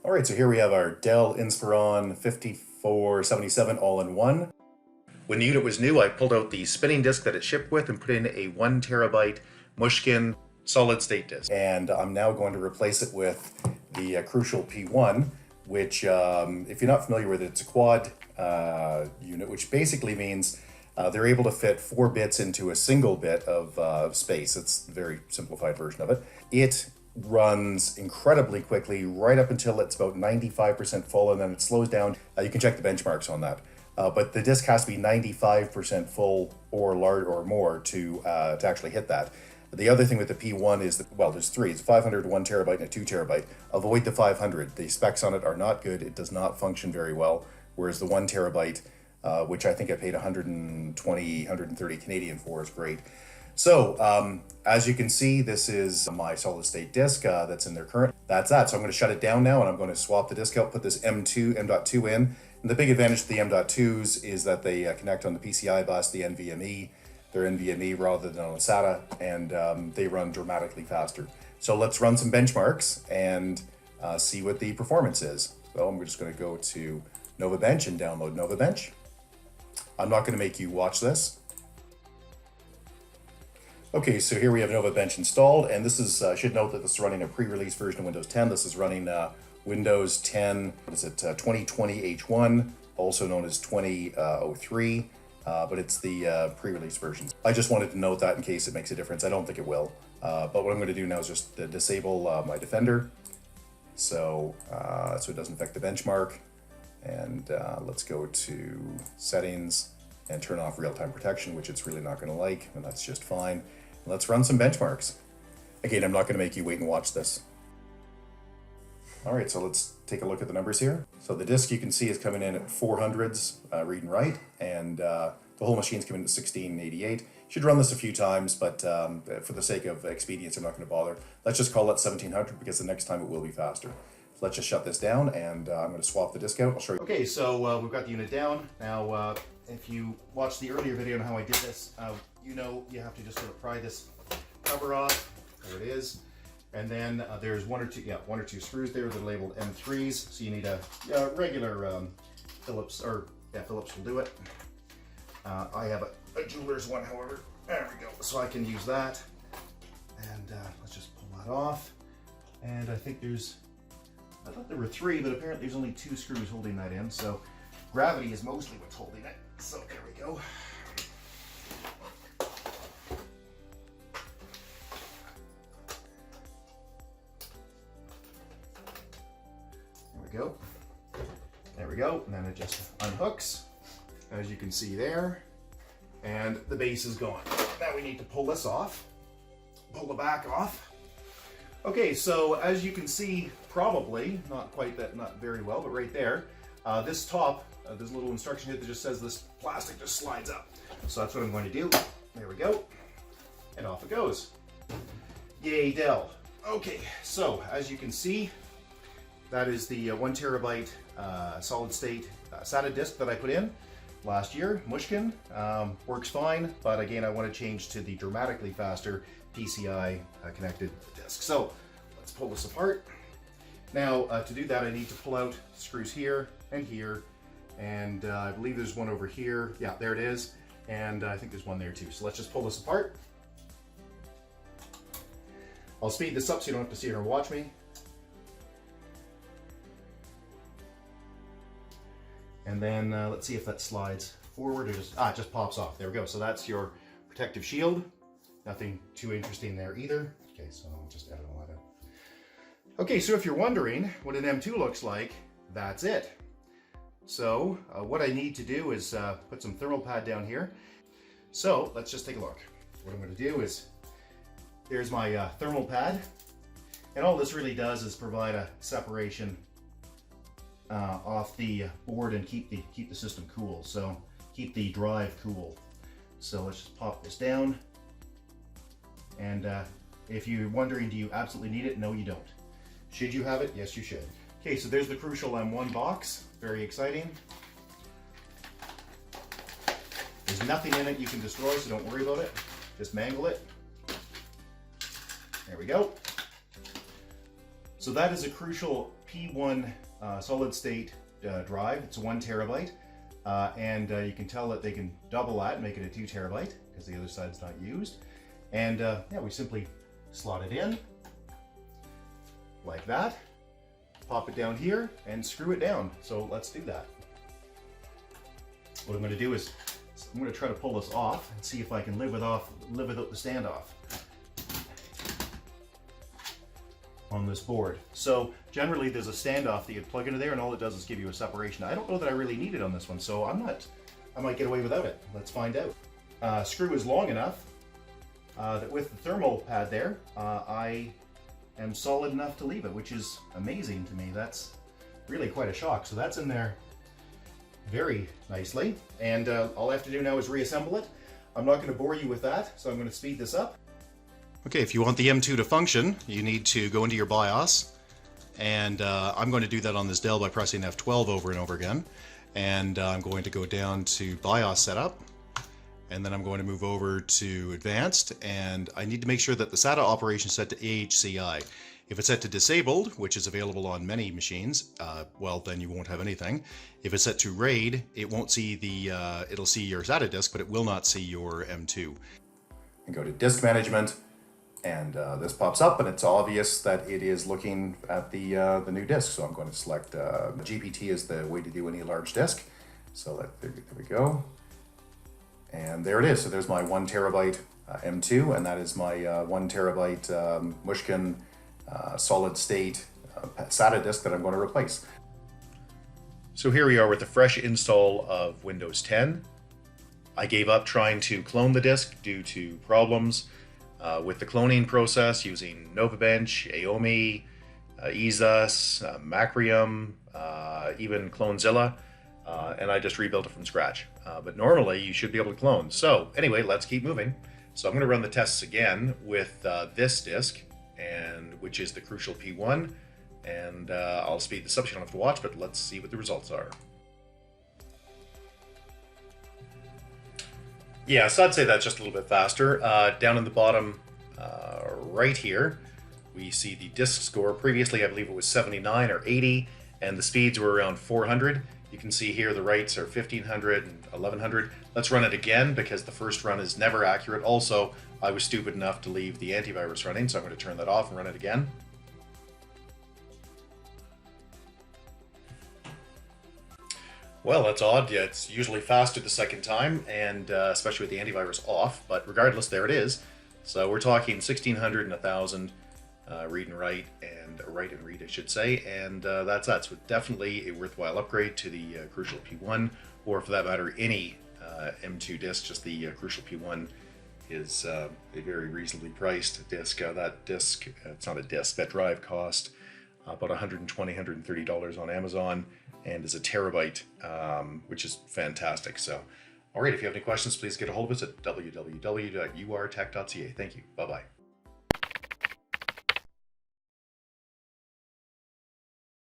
All right, so here we have our Dell Inspiron 5477 all-in-one. When the unit was new, I pulled out the spinning disk that it shipped with and put in a 1 terabyte Mushkin solid-state disk. And I'm now going to replace it with the Crucial P1, which, if you're not familiar with it, it's a quad unit, which basically means they're able to fit 4 bits into a single bit of space. It's a very simplified version of it. It runs incredibly quickly right up until it's about 95% full, and then it slows down. You can check the benchmarks on that. But the disk has to be 95% full or large or more to actually hit that. The other thing with the P1 is that, well, there's 3. It's 500, 1 terabyte, and a 2 terabyte. Avoid the 500. The specs on it are not good. It does not function very well. Whereas the 1 terabyte, which I think I paid 120, 130 Canadian for, is great. So, as you can see, this is my solid state disk that's in there current. That's that. So I'm going to shut it down now, and I'm going to swap the disk out, put this M.2 in. And the big advantage to the M.2s is that they connect on the PCI bus, the NVMe. They're NVMe rather than on a SATA, and they run dramatically faster. So let's run some benchmarks and see what the performance is. So I'm just going to go to NovaBench and download NovaBench. I'm not going to make you watch this. Okay, so here we have NovaBench installed, and this is, I should note that this is running a pre-release version of Windows 10. This is running Windows 10, 2020 H1, also known as 2003, but it's the pre-release version. I just wanted to note that in case it makes a difference. I don't think it will, but what I'm going to do now is just disable my Defender, so it doesn't affect the benchmark, and let's go to Settings and turn off real-time protection, which it's really not going to like, and that's just fine. Let's run some benchmarks. Again, I'm not going to make you wait and watch this. All right, so let's take a look at the numbers here. So the disk you can see is coming in at 400s read and write, and the whole machine's coming in at 1688. Should run this a few times, but for the sake of expedience, I'm not going to bother. Let's just call that 1700 because the next time it will be faster. So let's just shut this down, and I'm going to swap the disk out. I'll show you. Okay, so we've got the unit down. Now, if you watched the earlier video on how I did this, you know you have to just sort of pry this cover off. There it is. And then there's one or two screws there that are labeled M3s. So you need a regular Phillips, or Phillips will do it. I have a jeweler's one, however. There we go. So I can use that. And let's just pull that off. And I think I thought there were 3, but apparently there's only 2 screws holding that in. So gravity is mostly what's holding it. So there we go. There we go, and then it just unhooks, as you can see there, and the base is gone. Now we need to pull this off, pull the back off. Okay, so as you can see, probably, not very well, but right there, this top, there's a little instruction here that just says this plastic just slides up. So that's what I'm going to do. There we go, and off it goes. Yay, Dell. Okay, so as you can see, that is the 1 terabyte solid state SATA disk that I put in last year. Mushkin works fine, but again, I want to change to the dramatically faster PCI connected disk. So let's pull this apart. Now, to do that, I need to pull out screws here, and I believe there's one over here. Yeah, there it is. And I think there's one there too. So let's just pull this apart. I'll speed this up so you don't have to sit here and watch me. And then let's see if that slides forward or just, it just pops off. There we go. So that's your protective shield. Nothing too interesting there either. Okay, so I'll just edit all that out. Okay, so if you're wondering what an M.2 looks like, that's it. So what I need to do is put some thermal pad down here. So let's just take a look. What I'm going to do is, there's my thermal pad. And all this really does is provide a separation off the board and keep the system cool. So keep the drive cool. So let's just pop this down. And if you're wondering, do you absolutely need it? No, you don't. Should you have it? Yes, you should. Okay, so there's the Crucial M1 box. Very exciting. There's nothing in it you can destroy, so don't worry about it. Just mangle it. There we go. So that is a Crucial P1 solid state drive. It's 1 terabyte. And you can tell that they can double that and make it a 2 terabyte because the other side's not used. And yeah, we simply slot it in like that, pop it down here and screw it down. So let's do that. What I'm going to do is I'm going to try to pull this off and see if I can live without the standoff on this board. So generally there's a standoff that you plug into there and all it does is give you a separation. I don't know that I really need it on this one, so I might get away without it. Let's find out. Screw is long enough that with the thermal pad there, I am solid enough to leave it, which is amazing to me. That's really quite a shock. So that's in there very nicely. And all I have to do now is reassemble it. I'm not going to bore you with that, so I'm going to speed this up. Okay, if you want the M2 to function, you need to go into your BIOS, and I'm going to do that on this Dell by pressing F12 over and over again. And I'm going to go down to BIOS setup, and then I'm going to move over to advanced, and I need to make sure that the SATA operation is set to AHCI. If it's set to disabled, which is available on many machines, well, then you won't have anything. If it's set to RAID, it won't see the, it'll see your SATA disk, but it will not see your M2. And go to disk management, and this pops up, and it's obvious that it is looking at the new disk. So I'm going to select GPT as the way to do any large disk. So there we go. And there it is. So there's my 1 terabyte M2, and that is my 1 terabyte Mushkin solid state SATA disk that I'm going to replace. So here we are with the fresh install of Windows 10. I gave up trying to clone the disk due to problems with the cloning process using NovaBench, AIO, EaseUS, Macrium, even CloneZilla, and I just rebuilt it from scratch. But normally you should be able to clone. So anyway, let's keep moving. So I'm going to run the tests again with this disk, and which is the Crucial P1, and I'll speed this up so you don't have to watch, but let's see what the results are. Yeah, so I'd say that's just a little bit faster. Down in the bottom right here, we see the disk score. Previously, I believe it was 79 or 80, and the speeds were around 400. You can see here the writes are 1500 and 1100. Let's run it again because the first run is never accurate. Also, I was stupid enough to leave the antivirus running, so I'm going to turn that off and run it again. Well, that's odd. Yeah, it's usually faster the second time, and especially with the antivirus off, but regardless, there it is. So we're talking 1600 and 1000 read and write, and write and read, I should say, and that's that. So definitely a worthwhile upgrade to the Crucial P1, or for that matter, any M2 disk. Just the Crucial P1 is a very reasonably priced disk. That disk, it's not a disk, that drive cost about $120, $130 on Amazon, and is a terabyte, which is fantastic. So, all right, if you have any questions, please get a hold of us at www.urtech.ca. Thank you. Bye-bye.